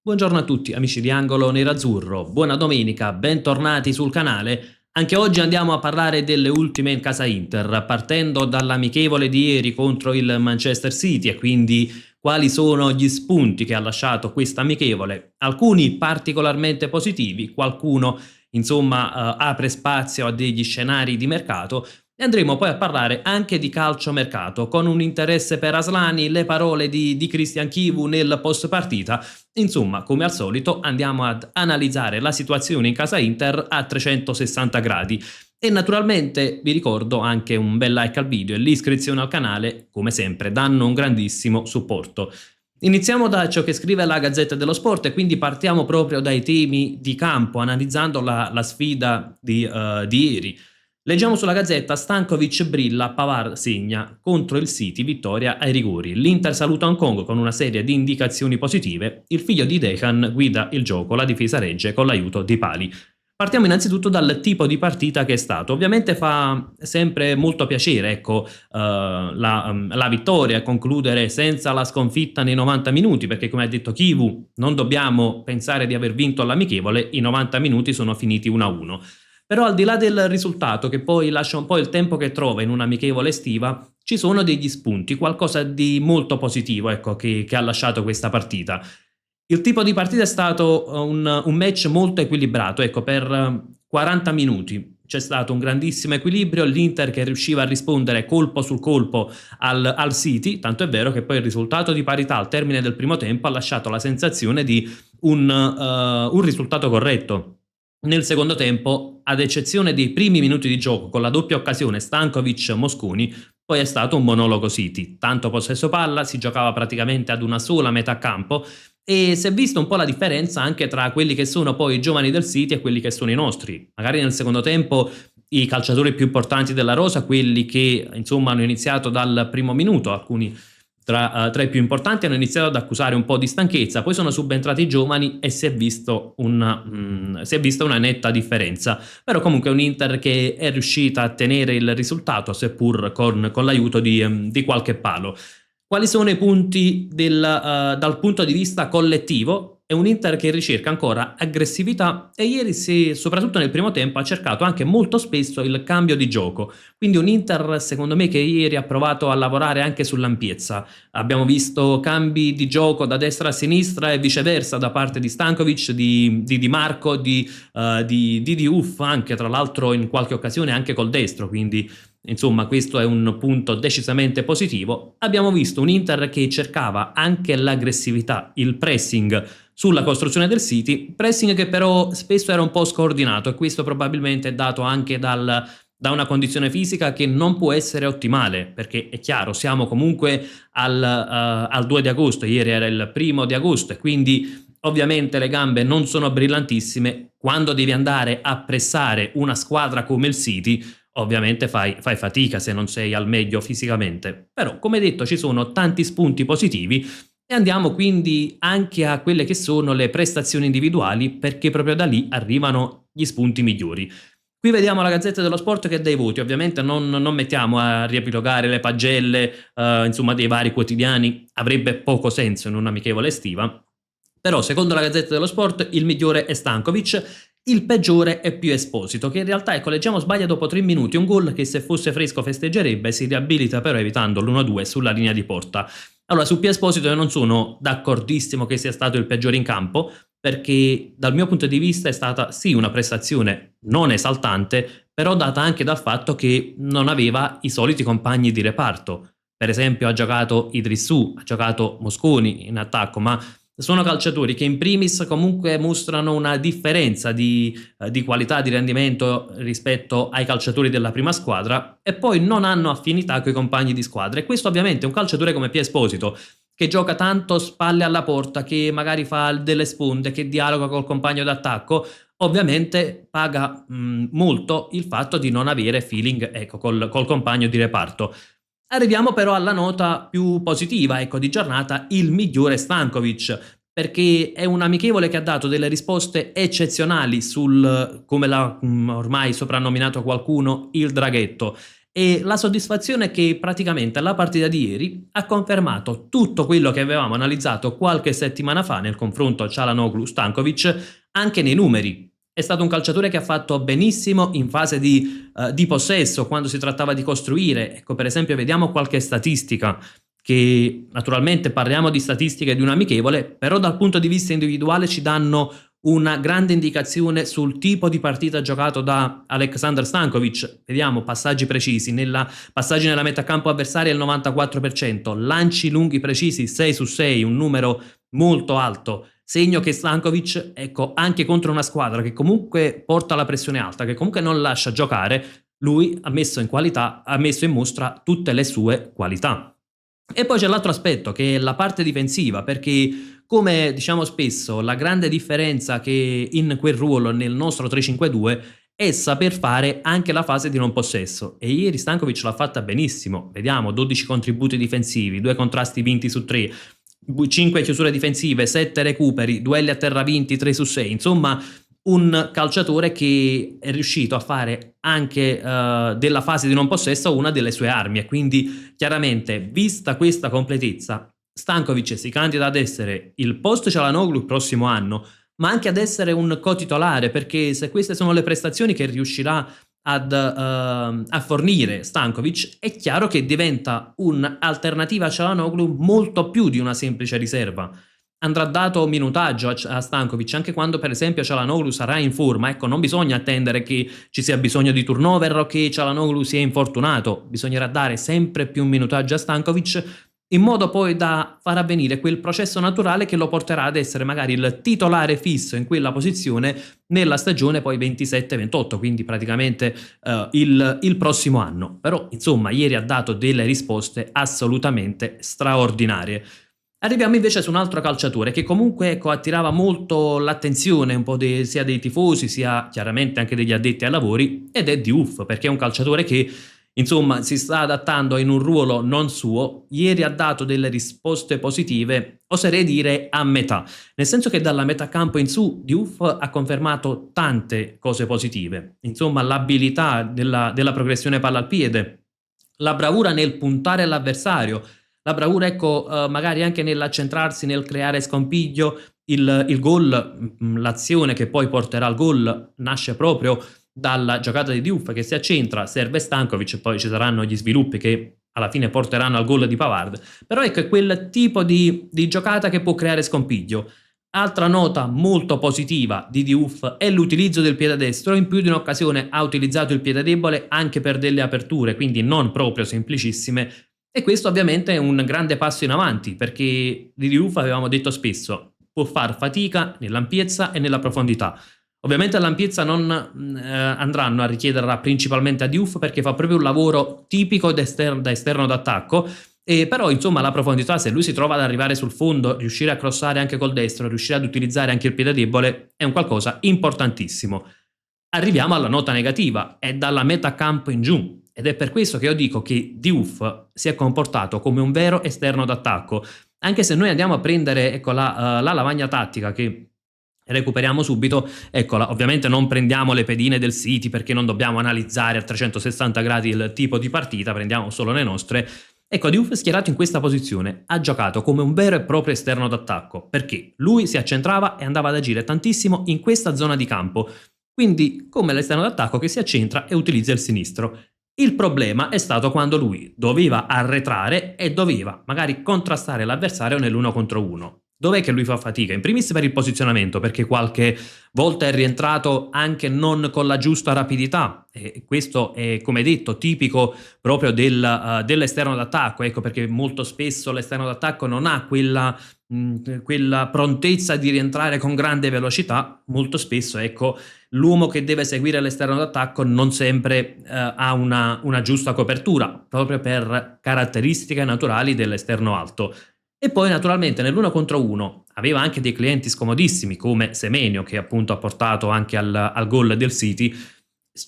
Buongiorno a tutti amici di Angolo Nerazzurro, buona domenica, bentornati sul canale. Anche oggi andiamo a parlare delle ultime in casa Inter, partendo dall'amichevole di ieri contro il Manchester City e quindi quali sono gli spunti che ha lasciato questa amichevole. Alcuni particolarmente positivi, qualcuno insomma apre spazio a degli scenari di mercato e andremo poi a parlare anche di calciomercato, con un interesse per Aslani, le parole di Christian Chivu nel post partita. Insomma, come al solito, andiamo ad analizzare la situazione in casa Inter a 360 gradi. E naturalmente vi ricordo anche un bel like al video e l'iscrizione al canale, come sempre, danno un grandissimo supporto. Iniziamo da ciò che scrive la Gazzetta dello Sport e quindi partiamo proprio dai temi di campo, analizzando la sfida di ieri. Leggiamo sulla Gazzetta: Stankovic brilla, Pavard segna, contro il City vittoria ai rigori. L'Inter saluta Hong Kong con una serie di indicazioni positive, il figlio di Dejan guida il gioco, la difesa regge con l'aiuto di pali. Partiamo innanzitutto dal tipo di partita che è stato. Ovviamente fa sempre molto piacere, ecco, la vittoria, concludere senza la sconfitta nei 90 minuti, perché come ha detto Kivu, non dobbiamo pensare di aver vinto all'amichevole, i 90 minuti sono finiti 1-1. Però al di là del risultato, che poi lascia un po' il tempo che trova in un'amichevole estiva, ci sono degli spunti, qualcosa di molto positivo, ecco, che ha lasciato questa partita. Il tipo di partita è stato un match molto equilibrato, ecco, per 40 minuti c'è stato un grandissimo equilibrio, l'Inter che riusciva a rispondere colpo sul colpo al City, tanto è vero che poi il risultato di parità al termine del primo tempo ha lasciato la sensazione di un risultato corretto. Nel secondo tempo, ad eccezione dei primi minuti di gioco con la doppia occasione Stankovic-Mosconi, poi è stato un monologo City. Tanto possesso palla, si giocava praticamente ad una sola metà campo e si è vista un po' la differenza anche tra quelli che sono poi i giovani del City e quelli che sono i nostri. Magari nel secondo tempo i calciatori più importanti della rosa, quelli che insomma hanno iniziato dal primo minuto, alcuni tra i più importanti, hanno iniziato ad accusare un po' di stanchezza, poi sono subentrati i giovani e si è vista una netta differenza. Però comunque è un Inter che è riuscita a tenere il risultato, seppur con l'aiuto di qualche palo. Quali sono i punti dal punto di vista collettivo? È un Inter che ricerca ancora aggressività e ieri, soprattutto nel primo tempo, ha cercato anche molto spesso il cambio di gioco. Quindi un Inter, secondo me, che ieri ha provato a lavorare anche sull'ampiezza. Abbiamo visto cambi di gioco da destra a sinistra e viceversa da parte di Stankovic, di Marco, di Diouf, anche tra l'altro in qualche occasione anche col destro, quindi insomma questo è un punto decisamente positivo. Abbiamo visto un Inter che cercava anche l'aggressività, il pressing sulla costruzione del City, pressing che però spesso era un po' scordinato, e questo probabilmente è dato anche da una condizione fisica che non può essere ottimale, perché è chiaro, siamo comunque al 2 di agosto, ieri era il 1 di agosto e quindi ovviamente le gambe non sono brillantissime. Quando devi andare a pressare una squadra come il City, ovviamente fai fatica se non sei al meglio fisicamente. Però, come detto, ci sono tanti spunti positivi e andiamo quindi anche a quelle che sono le prestazioni individuali, perché proprio da lì arrivano gli spunti migliori. Qui vediamo la Gazzetta dello Sport che dà i voti, ovviamente non mettiamo a riepilogare le pagelle insomma dei vari quotidiani, avrebbe poco senso in un'amichevole estiva. Però secondo la Gazzetta dello Sport il migliore è Stankovic, il peggiore è più Esposito, che in realtà, ecco, leggiamo, sbaglia dopo 3 minuti un gol che se fosse fresco festeggerebbe, si riabilita però evitando l'1-2 sulla linea di porta. Allora, su Pier Esposito io non sono d'accordissimo che sia stato il peggiore in campo, perché dal mio punto di vista è stata sì una prestazione non esaltante, però data anche dal fatto che non aveva i soliti compagni di reparto. Per esempio ha giocato Idrissou, ha giocato Mosconi in attacco, ma sono calciatori che in primis comunque mostrano una differenza di qualità, di rendimento rispetto ai calciatori della prima squadra, e poi non hanno affinità con i compagni di squadra. E questo ovviamente un calciatore come Pia Esposito, che gioca tanto spalle alla porta, che magari fa delle sponde, che dialoga col compagno d'attacco, ovviamente paga molto il fatto di non avere feeling, ecco, col compagno di reparto. Arriviamo però alla nota più positiva, ecco, di giornata, il migliore Stankovic, perché è un amichevole che ha dato delle risposte eccezionali sul, come l'ha ormai soprannominato qualcuno, il draghetto. e la soddisfazione è che praticamente la partita di ieri ha confermato tutto quello che avevamo analizzato qualche settimana fa nel confronto Çalhanoğlu-Stankovic anche nei numeri. È stato un calciatore che ha fatto benissimo in fase di possesso, quando si trattava di costruire. Ecco, per esempio, vediamo qualche statistica, che naturalmente parliamo di statistiche di un amichevole, però dal punto di vista individuale ci danno una grande indicazione sul tipo di partita giocato da Aleksandar Stankovic. Vediamo passaggi precisi, passaggi nella metà campo avversaria il 94%, lanci lunghi precisi 6 su 6, un numero molto alto. Segno che Stankovic, ecco, anche contro una squadra che comunque porta la pressione alta, che comunque non lascia giocare, lui ha messo in mostra tutte le sue qualità. E poi c'è l'altro aspetto, che è la parte difensiva, perché come diciamo spesso, la grande differenza che in quel ruolo nel nostro 3-5-2 è saper fare anche la fase di non possesso, e ieri Stankovic l'ha fatta benissimo. Vediamo 12 contributi difensivi, 2 contrasti vinti su 3, 5 chiusure difensive, 7 recuperi, duelli a terra vinti 3 su 6, insomma un calciatore che è riuscito a fare anche della fase di non possesso una delle sue armi, e quindi chiaramente, vista questa completezza, Stankovic si candida ad essere il post Çalhanoğlu il prossimo anno, ma anche ad essere un co-titolare, perché se queste sono le prestazioni che riuscirà a fornire Stankovic, è chiaro che diventa un'alternativa a Çalhanoğlu molto più di una semplice riserva. Andrà dato minutaggio a Stankovic anche quando per esempio Çalhanoğlu sarà in forma. Ecco, non bisogna attendere che ci sia bisogno di turnover o che Çalhanoğlu sia infortunato, bisognerà dare sempre più minutaggio a Stankovic, in modo poi da far avvenire quel processo naturale che lo porterà ad essere magari il titolare fisso in quella posizione nella stagione poi 27-28, quindi praticamente il prossimo anno. Però insomma ieri ha dato delle risposte assolutamente straordinarie. Arriviamo invece su un altro calciatore che comunque, ecco, attirava molto l'attenzione un po' sia dei tifosi sia chiaramente anche degli addetti ai lavori, ed è Diouf, perché è un calciatore che insomma si sta adattando in un ruolo non suo. Ieri ha dato delle risposte positive, oserei dire a metà, nel senso che dalla metà campo in su Diouf ha confermato tante cose positive, insomma l'abilità della progressione palla al piede, la bravura nel puntare all'avversario, la bravura, ecco, magari anche nell'accentrarsi, nel creare scompiglio. Il gol, l'azione che poi porterà al gol nasce proprio dalla giocata di Diouf che si accentra, serve Stankovic e poi ci saranno gli sviluppi che alla fine porteranno al gol di Pavard. Però ecco, è quel tipo di giocata che può creare scompiglio. Altra nota molto positiva di Diouf è l'utilizzo del piede destro. In più di un'occasione ha utilizzato il piede debole anche per delle aperture, quindi non proprio semplicissime. E questo ovviamente è un grande passo in avanti, perché di Diouf avevamo detto spesso può far fatica nell'ampiezza e nella profondità. Ovviamente l'ampiezza non andranno a richiederla principalmente a Diouf, perché fa proprio un lavoro tipico da esterno d'attacco, però insomma la profondità, se lui si trova ad arrivare sul fondo, riuscire a crossare anche col destro, riuscire ad utilizzare anche il piede debole è un qualcosa importantissimo. Arriviamo alla nota negativa, è dalla metà campo in giù. Ed è per questo che io dico che Diouf si è comportato come un vero esterno d'attacco, anche se noi andiamo a prendere, ecco, la lavagna tattica che recuperiamo subito. Eccola, ovviamente non prendiamo le pedine del City, perché non dobbiamo analizzare a 360 gradi il tipo di partita, prendiamo solo le nostre. Ecco, Diouf schierato in questa posizione ha giocato come un vero e proprio esterno d'attacco, perché lui si accentrava e andava ad agire tantissimo in questa zona di campo, quindi come l'esterno d'attacco che si accentra e utilizza il sinistro. Il problema è stato quando lui doveva arretrare e doveva magari contrastare l'avversario nell'1 contro 1. Dov'è che lui fa fatica? In primis per il posizionamento, perché qualche volta è rientrato anche non con la giusta rapidità, e questo è, come detto, tipico proprio dell'esterno d'attacco. Ecco perché molto spesso l'esterno d'attacco non ha quella prontezza di rientrare con grande velocità. Molto spesso, ecco, l'uomo che deve seguire l'esterno d'attacco non sempre ha una giusta copertura, proprio per caratteristiche naturali dell'esterno alto. E poi naturalmente nell'1 contro 1 aveva anche dei clienti scomodissimi come Semenyo, che appunto ha portato anche al gol del City.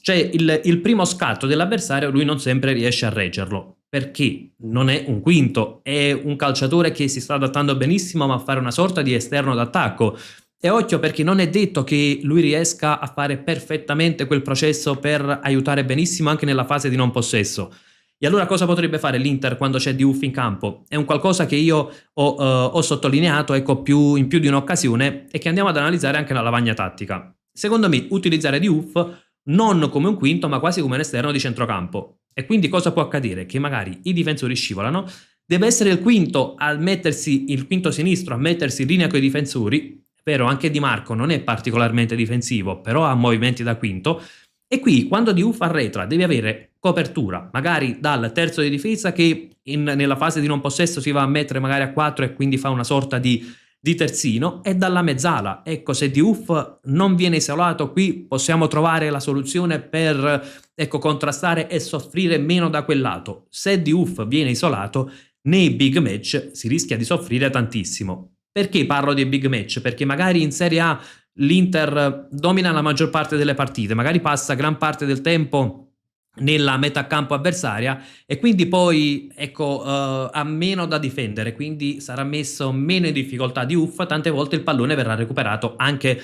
C'è il primo scatto dell'avversario, lui non sempre riesce a reggerlo, perché non è un quinto, è un calciatore che si sta adattando benissimo ma a fare una sorta di esterno d'attacco. E occhio perché non è detto che lui riesca a fare perfettamente quel processo per aiutare benissimo anche nella fase di non possesso. E allora cosa potrebbe fare l'Inter quando c'è Diouf in campo? È un qualcosa che io ho sottolineato, ecco, in più di un'occasione e che andiamo ad analizzare anche nella lavagna tattica. Secondo me utilizzare Diouf non come un quinto ma quasi come un esterno di centrocampo. E quindi cosa può accadere? Che magari i difensori scivolano, deve essere il quinto sinistro a mettersi in linea con i difensori, vero, anche Di Marco non è particolarmente difensivo, però ha movimenti da quinto, e qui quando Diouf arretra devi avere copertura, magari dal terzo di difesa che nella fase di non possesso si va a mettere magari a 4 e quindi fa una sorta di terzino, e dalla mezzala. Ecco, se Diouf non viene isolato qui possiamo trovare la soluzione per, ecco, contrastare e soffrire meno da quel lato. Se Diouf viene isolato nei big match si rischia di soffrire tantissimo. Perché parlo di big match? Perché magari in Serie A l'Inter domina la maggior parte delle partite, magari passa gran parte del tempo nella metà campo avversaria e quindi poi ecco ha meno da difendere, quindi sarà messo meno in difficoltà di Uff, tante volte il pallone verrà recuperato anche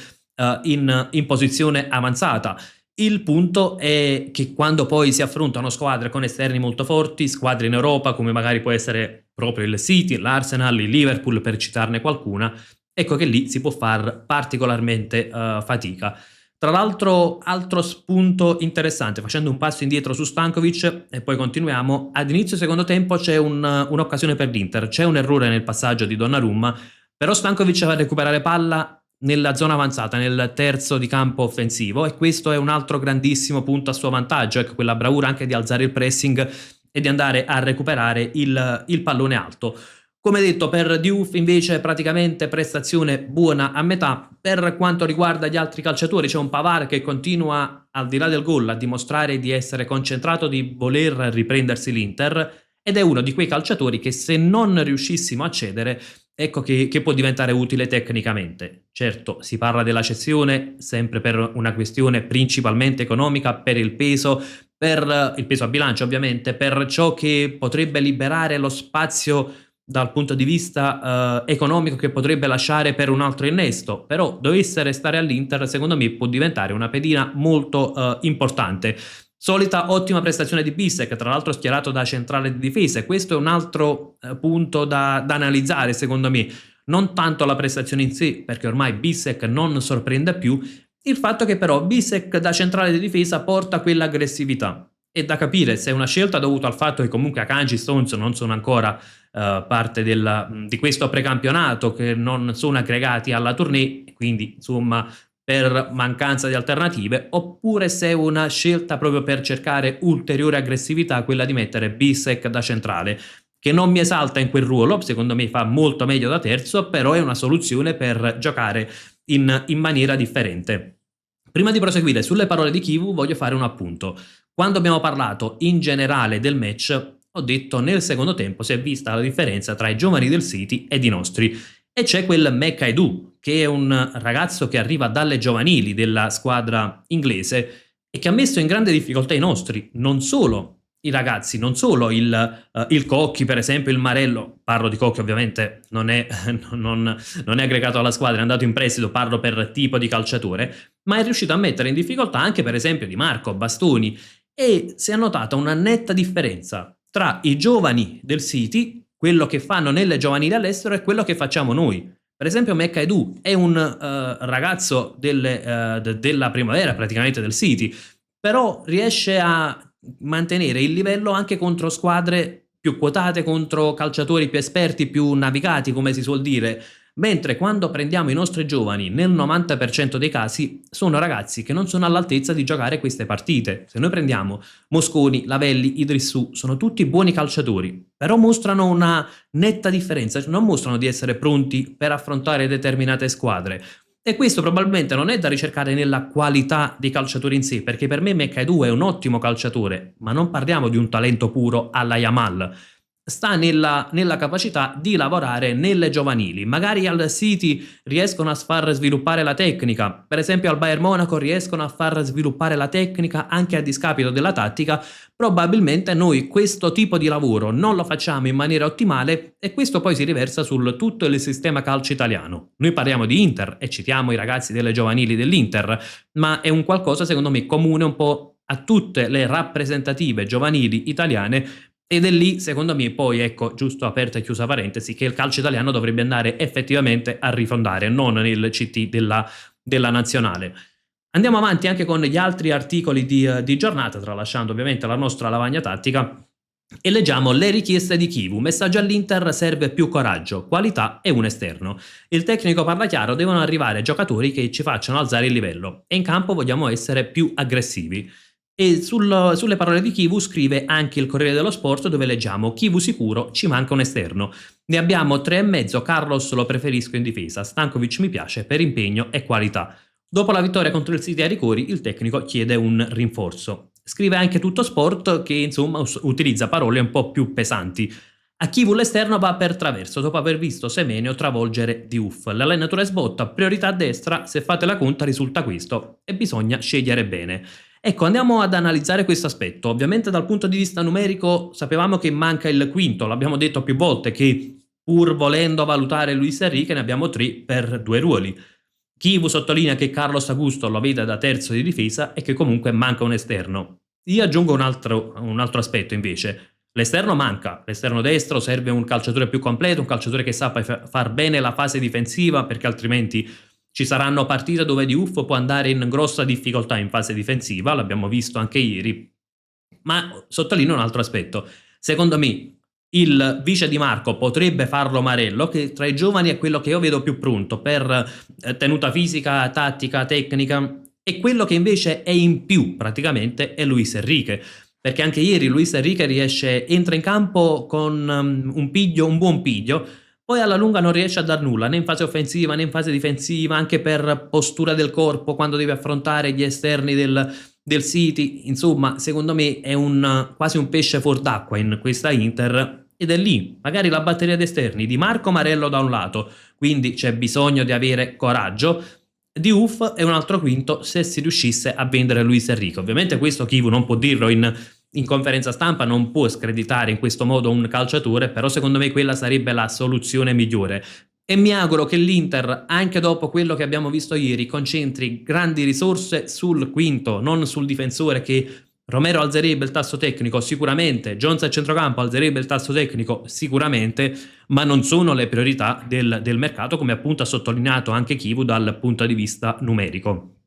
in posizione avanzata. Il punto è che quando poi si affrontano squadre con esterni molto forti, squadre in Europa come magari può essere proprio il City, l'Arsenal, il Liverpool per citarne qualcuna, ecco che lì si può far particolarmente fatica. Tra l'altro, altro spunto interessante, facendo un passo indietro su Stankovic e poi continuiamo, ad inizio secondo tempo c'è un'occasione per l'Inter, c'è un errore nel passaggio di Donnarumma, però Stankovic va a recuperare palla nella zona avanzata, nel terzo di campo offensivo, e questo è un altro grandissimo punto a suo vantaggio, ecco, quella bravura anche di alzare il pressing e di andare a recuperare il pallone alto. Come detto, per Diouf invece praticamente prestazione buona a metà. Per quanto riguarda gli altri calciatori c'è un Pavard che continua, al di là del gol, a dimostrare di essere concentrato, di voler riprendersi l'Inter, ed è uno di quei calciatori che se non riuscissimo a cedere, ecco che può diventare utile tecnicamente. Certo, si parla della cessione sempre per una questione principalmente economica, per il peso a bilancio ovviamente, per ciò che potrebbe liberare lo spazio dal punto di vista economico che potrebbe lasciare per un altro innesto, però dovesse restare all'Inter secondo me può diventare una pedina molto importante. Solita ottima prestazione di Bissek, tra l'altro schierato da centrale di difesa, e questo è un altro punto da analizzare secondo me, non tanto la prestazione in sé, perché ormai Bissek non sorprende più, il fatto che però Bissek da centrale di difesa porta quell'aggressività. È da capire se è una scelta dovuta al fatto che comunque Akanji e Stones non sono ancora parte di questo precampionato, che non sono aggregati alla tournée, quindi insomma per mancanza di alternative, oppure se è una scelta proprio per cercare ulteriore aggressività, quella di mettere Bissek da centrale, che non mi esalta in quel ruolo, secondo me fa molto meglio da terzo, però è una soluzione per giocare in maniera differente. Prima di proseguire sulle parole di Chivu voglio fare un appunto. Quando abbiamo parlato in generale del match, ho detto nel secondo tempo si è vista la differenza tra i giovani del City ed i nostri, e c'è quel Mecca Edu, che è un ragazzo che arriva dalle giovanili della squadra inglese e che ha messo in grande difficoltà i nostri, non solo i ragazzi, non solo il Cocchi per esempio, il Marello, parlo di Cocchi ovviamente, non è aggregato alla squadra, è andato in prestito, parlo per tipo di calciatore, ma è riuscito a mettere in difficoltà anche per esempio Di Marco, Bastoni, e si è notata una netta differenza tra i giovani del City, quello che fanno nelle giovanili all'estero, e quello che facciamo noi. Per esempio Mecca Edu è un ragazzo della primavera praticamente del City, però riesce a mantenere il livello anche contro squadre più quotate, contro calciatori più esperti, più navigati come si suol dire, mentre quando prendiamo i nostri giovani nel 90% dei casi sono ragazzi che non sono all'altezza di giocare queste partite. Se noi prendiamo Mosconi, Lavelli, Idrissù, sono tutti buoni calciatori, però mostrano una netta differenza, non mostrano di essere pronti per affrontare determinate squadre. E questo probabilmente non è da ricercare nella qualità dei calciatori in sé, perché per me Mecca Edu è un ottimo calciatore, ma non parliamo di un talento puro alla Yamal. sta nella capacità di lavorare nelle giovanili. Magari al City riescono a far sviluppare la tecnica, per esempio al Bayern Monaco riescono a far sviluppare la tecnica anche a discapito della tattica. Probabilmente noi questo tipo di lavoro non lo facciamo in maniera ottimale e questo poi si riversa sul tutto il sistema calcio italiano. Noi parliamo di Inter e citiamo i ragazzi delle giovanili dell'Inter, ma è un qualcosa secondo me comune un po' a tutte le rappresentative giovanili italiane. Ed è lì, secondo me, poi, ecco, giusto aperta e chiusa parentesi, che il calcio italiano dovrebbe andare effettivamente a rifondare, non nel CT della nazionale. Andiamo avanti anche con gli altri articoli di giornata, tralasciando ovviamente la nostra lavagna tattica, e leggiamo le richieste di Chivu. Messaggio all'Inter: serve più coraggio, qualità e un esterno. Il tecnico parla chiaro: devono arrivare giocatori che ci facciano alzare il livello e in campo vogliamo essere più aggressivi. E sulle parole di Chivu scrive anche il Corriere dello Sport, dove leggiamo: Chivu sicuro, ci manca un esterno. Ne abbiamo 3,5, Carlos lo preferisco in difesa, Stankovic mi piace per impegno e qualità. Dopo la vittoria contro il City ai rigori, il tecnico chiede un rinforzo. Scrive anche Tutto Sport che insomma utilizza parole un po' più pesanti. A Chivu l'esterno va per traverso dopo aver visto Semenyo travolgere Diouf. L'allenatore sbotta, priorità a destra, se fate la conta risulta questo e bisogna scegliere bene. Ecco, andiamo ad analizzare questo aspetto. Ovviamente dal punto di vista numerico sapevamo che manca il quinto, l'abbiamo detto più volte che pur volendo valutare Luis Enrique ne abbiamo 3 per 2 ruoli. Chivu sottolinea che Carlos Augusto lo vede da terzo di difesa e che comunque manca un esterno. Io aggiungo un altro aspetto invece. L'esterno manca, l'esterno destro serve un calciatore più completo, un calciatore che sappia far bene la fase difensiva, perché altrimenti ci saranno partite dove Diouf può andare in grossa difficoltà in fase difensiva, l'abbiamo visto anche ieri. Ma sottolineo un altro aspetto. Secondo me il vice Di Marco potrebbe farlo Marello, che tra i giovani è quello che io vedo più pronto per tenuta fisica, tattica, tecnica, e quello che invece è in più praticamente è Luis Enrique, perché anche ieri Luis Enrique entra in campo con un buon piglio, poi alla lunga non riesce a dar nulla, né in fase offensiva né in fase difensiva, anche per postura del corpo quando deve affrontare gli esterni del City. Insomma, secondo me è quasi un pesce fuor d'acqua in questa Inter, ed è lì magari la batteria d'esterni di Marco Marello da un lato, quindi c'è bisogno di avere coraggio, Diouf e un altro quinto se si riuscisse a vendere Luis Enrique. Ovviamente questo Chivu non può dirlo in conferenza stampa, non può screditare in questo modo un calciatore, però secondo me quella sarebbe la soluzione migliore. E mi auguro che l'Inter, anche dopo quello che abbiamo visto ieri, concentri grandi risorse sul quinto, non sul difensore, che Romero alzerebbe il tasso tecnico sicuramente, Jones a centrocampo alzerebbe il tasso tecnico sicuramente, ma non sono le priorità del mercato, come appunto ha sottolineato anche Chivu dal punto di vista numerico.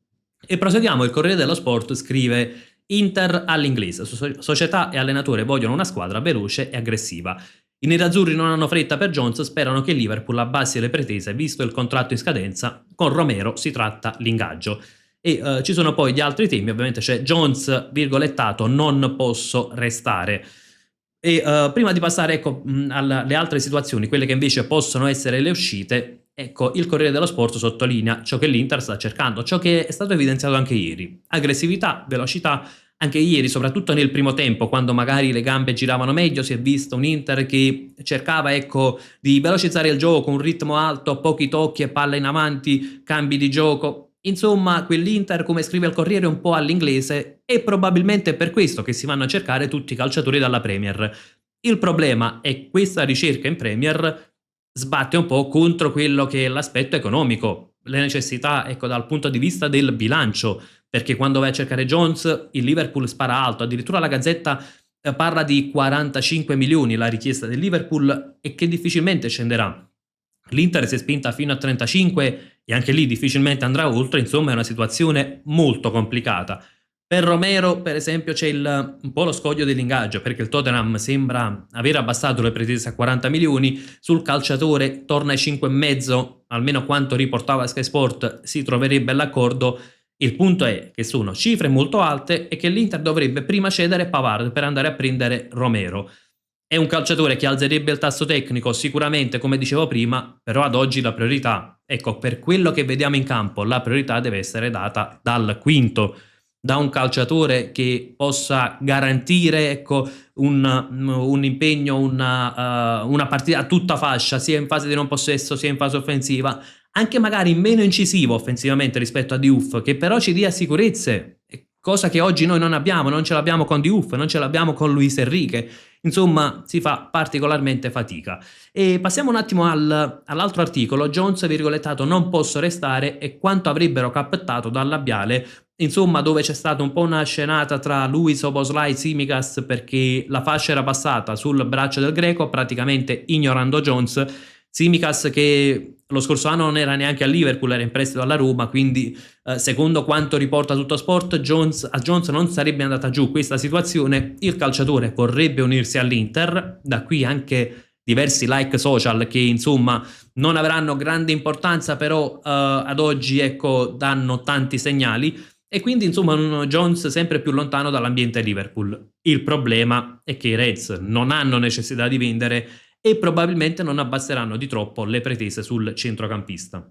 E proseguiamo, il Corriere dello Sport scrive: Inter all'inglese, società e allenatore vogliono una squadra veloce e aggressiva. I nerazzurri non hanno fretta per Jones, sperano che Liverpool abbassi le pretese visto il contratto in scadenza, con Romero si tratta l'ingaggio. E ci sono poi gli altri temi, ovviamente c'è Jones, virgolettato, non posso restare. E prima di passare ecco, alle altre situazioni, quelle che invece possono essere le uscite, ecco, il Corriere dello Sport sottolinea ciò che l'Inter sta cercando, ciò che è stato evidenziato anche ieri: aggressività, velocità. Anche ieri, soprattutto nel primo tempo, quando magari le gambe giravano meglio, si è visto un Inter che cercava ecco, di velocizzare il gioco, un ritmo alto, pochi tocchi e palla in avanti, cambi di gioco. Insomma, quell'Inter, come scrive il Corriere, un po' all'inglese, e probabilmente è per questo che si vanno a cercare tutti i calciatori dalla Premier. Il problema è che questa ricerca in Premier sbatte un po' contro quello che è l'aspetto economico, le necessità ecco, dal punto di vista del bilancio, perché quando vai a cercare Jones il Liverpool spara alto, addirittura la Gazzetta parla di 45 milioni la richiesta del Liverpool e che difficilmente scenderà. L'Inter si è spinta fino a 35 e anche lì difficilmente andrà oltre, insomma è una situazione molto complicata. Per Romero, per esempio, c'è un po' lo scoglio dell'ingaggio, perché il Tottenham sembra aver abbassato le pretese a 40 milioni, sul calciatore torna ai 5,5, almeno quanto riportava Sky Sport si troverebbe l'accordo. Il punto è che sono cifre molto alte e che l'Inter dovrebbe prima cedere Pavard per andare a prendere Romero. È un calciatore che alzerebbe il tasso tecnico sicuramente, come dicevo prima, però ad oggi la priorità, ecco, per quello che vediamo in campo, la priorità deve essere data dal quinto. da un calciatore che possa garantire, ecco, un impegno, una partita a tutta fascia, sia in fase di non possesso, sia in fase offensiva, anche magari meno incisivo offensivamente rispetto a Diouf, che però ci dia sicurezze, cosa che oggi noi non abbiamo, non ce l'abbiamo con Diouf, non ce l'abbiamo con Luis Enrique. Insomma, si fa particolarmente fatica. E passiamo un attimo all'altro articolo, Jones virgolettato non posso restare e quanto avrebbero captato dal labiale, insomma, dove c'è stata un po' una scenata tra lui, Szoboszlai e Tsimikas, perché la fascia era passata sul braccio del greco, praticamente ignorando Jones. Tsimikas, che lo scorso anno non era neanche a Liverpool, era in prestito alla Roma, quindi secondo quanto riporta Tuttosport, a Jones non sarebbe andata giù questa situazione, il calciatore vorrebbe unirsi all'Inter, da qui anche diversi like social che insomma non avranno grande importanza, però ad oggi, ecco, danno tanti segnali, e quindi insomma un Jones sempre più lontano dall'ambiente Liverpool. Il problema è che i Reds non hanno necessità di vendere e probabilmente non abbasseranno di troppo le pretese sul centrocampista.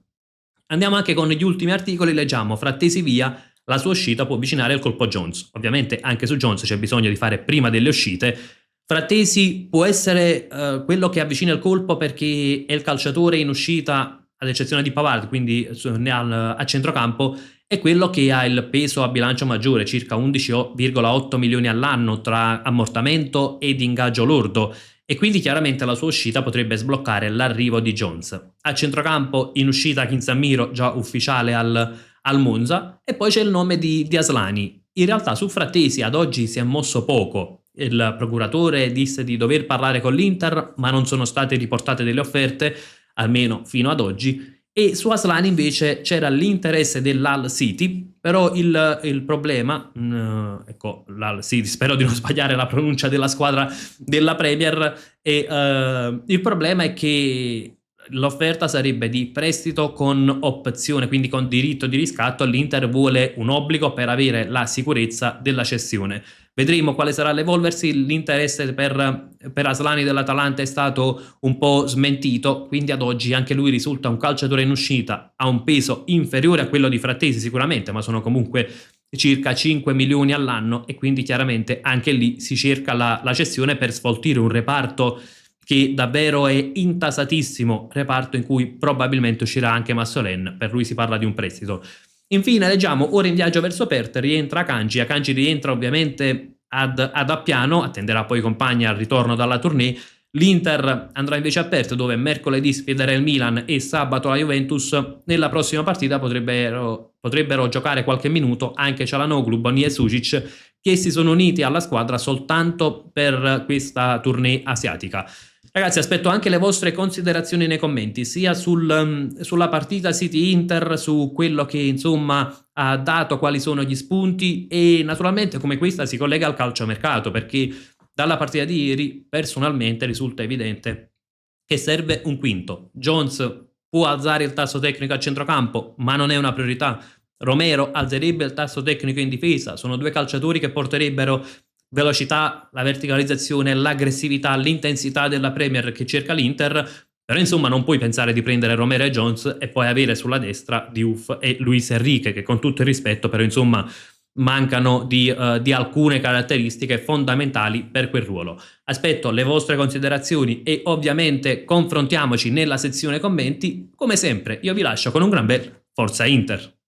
Andiamo anche con gli ultimi articoli, leggiamo Frattesi via, la sua uscita può avvicinare il colpo Jones. Ovviamente anche su Jones c'è bisogno di fare prima delle uscite. Frattesi può essere quello che avvicina il colpo perché è il calciatore in uscita, ad eccezione di Pavard, quindi a centrocampo, è quello che ha il peso a bilancio maggiore, circa 11,8 milioni all'anno tra ammortamento ed ingaggio lordo, e quindi chiaramente la sua uscita potrebbe sbloccare l'arrivo di Jones. A centrocampo in uscita Kinsamiro, già ufficiale al Monza, e poi c'è il nome di Aslani. In realtà su Frattesi ad oggi si è mosso poco. Il procuratore disse di dover parlare con l'Inter, ma non sono state riportate delle offerte, almeno fino ad oggi. E su Aslani invece c'era l'interesse dell'Hull City, però il problema, ecco, l'Hull City, spero di non sbagliare la pronuncia della squadra della Premier, e il problema è che l'offerta sarebbe di prestito con opzione, quindi con diritto di riscatto. L'Inter vuole un obbligo per avere la sicurezza della cessione. Vedremo quale sarà l'evolversi. L'interesse per Aslani dell'Atalanta è stato un po' smentito, quindi ad oggi anche lui risulta un calciatore in uscita, ha un peso inferiore a quello di Frattesi sicuramente, ma sono comunque circa 5 milioni all'anno, e quindi chiaramente anche lì si cerca la cessione per sfoltire un reparto che davvero è intasatissimo, reparto in cui probabilmente uscirà anche Massolen, per lui si parla di un prestito. Infine leggiamo ora in viaggio verso Perth, rientra Akanji rientra ovviamente ad Appiano, attenderà poi i compagni al ritorno dalla tournée. L'Inter andrà invece a Perth, dove mercoledì sfiderà il Milan e sabato la Juventus. Nella prossima partita potrebbero giocare qualche minuto anche Çalhanoğlu, Bonni e Sušić, che si sono uniti alla squadra soltanto per questa tournée asiatica. Ragazzi, aspetto anche le vostre considerazioni nei commenti, sia sulla partita City-Inter, su quello che insomma ha dato, quali sono gli spunti, e naturalmente come questa si collega al calciomercato, perché dalla partita di ieri personalmente risulta evidente che serve un quinto. Jones può alzare il tasso tecnico a centrocampo, ma non è una priorità. Romero alzerebbe il tasso tecnico in difesa, sono due calciatori che porterebbero velocità, la verticalizzazione, l'aggressività, l'intensità della Premier che cerca l'Inter, però insomma non puoi pensare di prendere Romero e Jones e poi avere sulla destra Diouf e Luis Enrique, che con tutto il rispetto però insomma mancano di alcune caratteristiche fondamentali per quel ruolo. Aspetto le vostre considerazioni e ovviamente confrontiamoci nella sezione commenti. Come sempre io vi lascio con un gran bel Forza Inter!